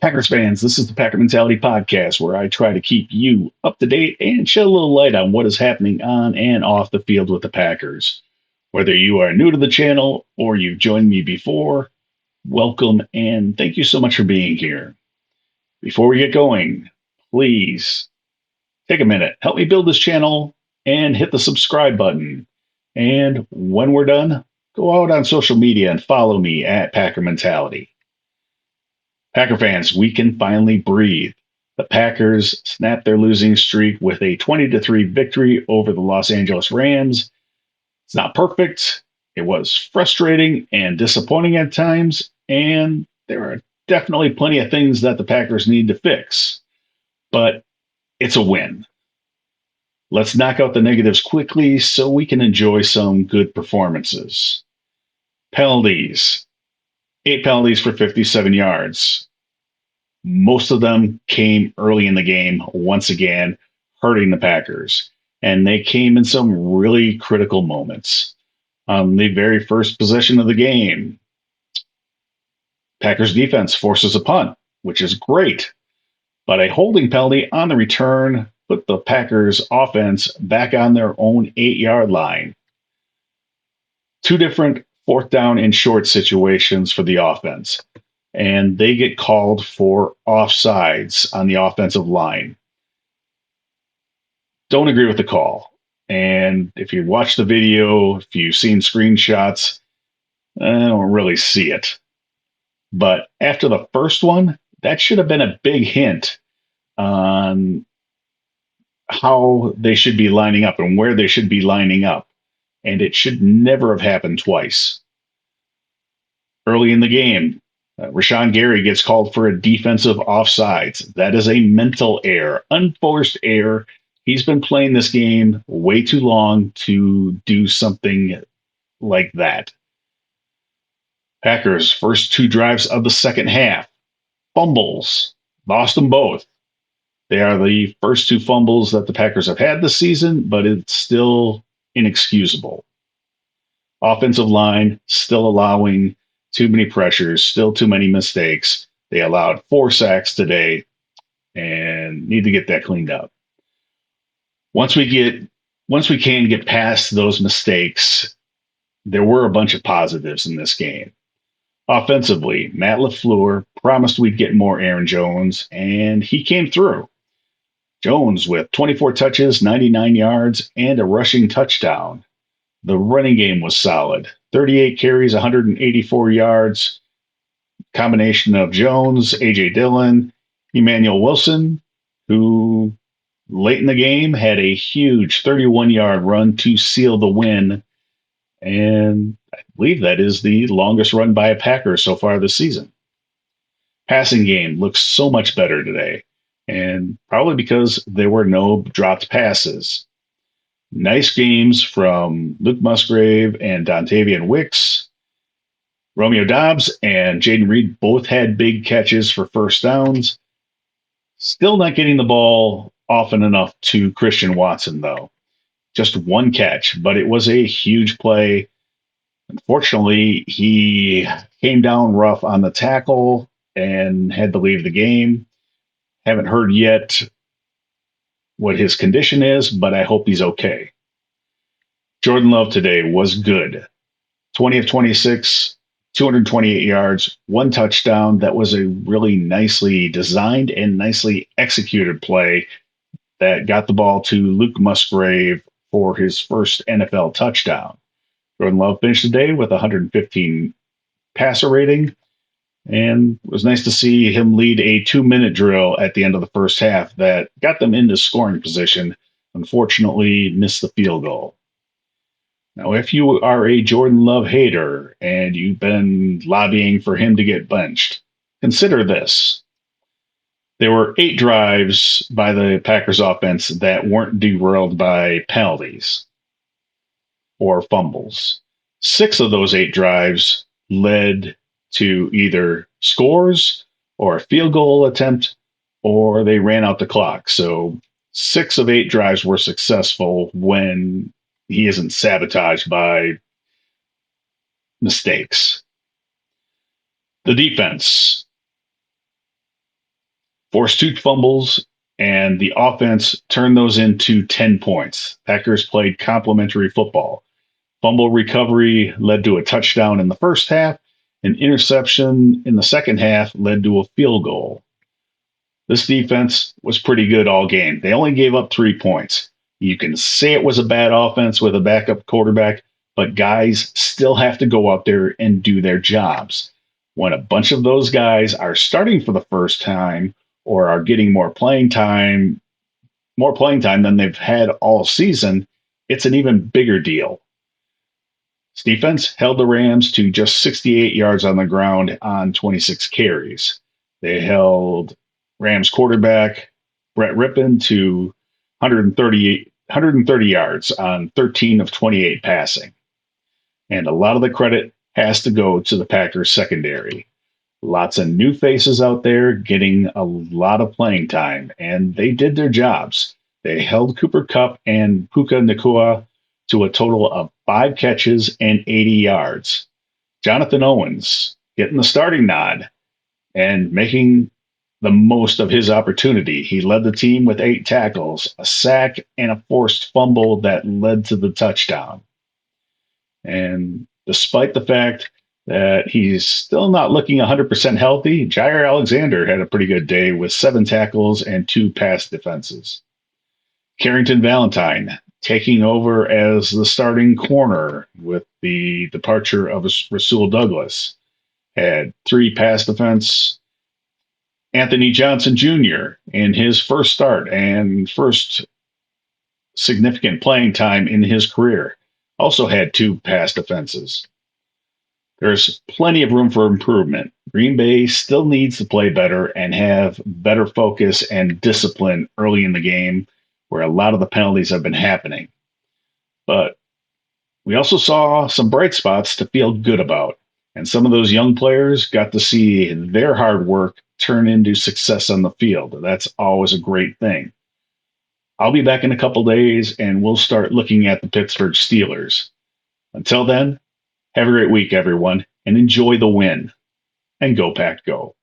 Packers fans, this is the Packer Mentality Podcast where I try to keep you up to date and shed a little light on what is happening on and off the field with the Packers. Whether you are new to the channel or you've joined me before, welcome and thank you so much for being here. Before we get going, please take a minute, help me build this channel and hit the subscribe button. And when we're done, go out on social media and follow me at Packer Mentality. Packer fans, we can finally breathe. The Packers snapped their losing streak with a 20-3 victory over the Los Angeles Rams. It's not perfect. It was frustrating and disappointing at times, and there are definitely plenty of things that the Packers need to fix. But it's a win. Let's knock out the negatives quickly so we can enjoy some good performances. Penalties. 8 penalties for 57 yards. Most of them came early in the game, once again, hurting the Packers. And they came in some really critical moments. On the very first possession of the game, Packers defense forces a punt, which is great. But a holding penalty on the return put the Packers offense back on their own 8-yard line. Two different fourth down and short situations for the offense. And they get called for offsides on the offensive line. Don't agree with the call. And if you watch the video, if you've seen screenshots, I don't really see it. But after the first one, that should have been a big hint on how they should be lining up and where they should be lining up. And it should never have happened twice. Early in the game, Rashawn Gary gets called for a defensive offsides. That is a mental error, unforced error. He's been playing this game way too long to do something like that. Packers' first two drives of the second half, fumbles, lost them both. They are the first two fumbles that the Packers have had this season, but it's still inexcusable. Offensive line still allowing too many pressures, still too many mistakes. They allowed 4 sacks today and need to get that cleaned up. Once we can get past those mistakes, there were a bunch of positives in this game. Offensively, Matt LaFleur promised we'd get more Aaron Jones, and he came through. Jones with 24 touches, 99 yards, and a rushing touchdown. The running game was solid. 38 carries, 184 yards. Combination of Jones, A.J. Dillon, Emmanuel Wilson, who late in the game had a huge 31-yard run to seal the win. And I believe that is the longest run by a Packer so far this season. Passing game looks so much better today, and probably because there were no dropped passes. Nice games from Luke Musgrave and Dontavian Wicks. Romeo Doubs and Jaden Reed both had big catches for first downs. Still not getting the ball often enough to Christian Watson, though. Just one catch, but it was a huge play. Unfortunately, he came down rough on the tackle and had to leave the game. Haven't heard yet what his condition is, but I hope he's okay. Jordan Love today was good. 20 of 26, 228 yards, 1 touchdown. That was a really nicely designed and nicely executed play that got the ball to Luke Musgrave for his first NFL touchdown. Jordan Love finished the day with 115 passer rating, and it was nice to see him lead a 2-minute drill at the end of the first half that got them into scoring position. Unfortunately, missed the field goal. Now, if you are a Jordan Love hater and you've been lobbying for him to get benched, consider this. There were 8 drives by the Packers offense that weren't derailed by penalties or fumbles. 6 of those 8 drives led to either scores or a field goal attempt, or they ran out the clock. So 6 of 8 drives were successful when he isn't sabotaged by mistakes. The defense. forced two fumbles, and the offense turned those into 10 points. Packers played complementary football. Fumble recovery led to a touchdown in the first half. An interception in the second half led to a field goal. This defense was pretty good all game. They only gave up 3 points. You can say it was a bad offense with a backup quarterback, but guys still have to go out there and do their jobs. When a bunch of those guys are starting for the first time or are getting more playing time than they've had all season, it's an even bigger deal. Defense held the Rams to just 68 yards on the ground on 26 carries. They held Rams quarterback Brett Rippon to 130 yards on 13 of 28 passing. And a lot of the credit has to go to the Packers secondary. Lots of new faces out there getting a lot of playing time, and they did their jobs. They held Cooper Kupp and Puka Nacua to a total of 5 catches and 80 yards. Jonathan Owens getting the starting nod and making the most of his opportunity. He led the team with 8 tackles, a sack, and a forced fumble that led to the touchdown. And despite the fact that he's still not looking 100% healthy, Jair Alexander had a pretty good day with 7 tackles and 2 pass defenses. Carrington Valentine taking over as the starting corner with the departure of Rasul Douglas, had 3 pass defense. Anthony Johnson Jr. in his first start and first significant playing time in his career also had 2 pass defenses. There's plenty of room for improvement. Green Bay still needs to play better and have better focus and discipline early in the game, where a lot of the penalties have been happening. But we also saw some bright spots to feel good about. And some of those young players got to see their hard work turn into success on the field. That's always a great thing. I'll be back in a couple days and we'll start looking at the Pittsburgh Steelers. Until then, have a great week, everyone, and enjoy the win. And go, Pack, go.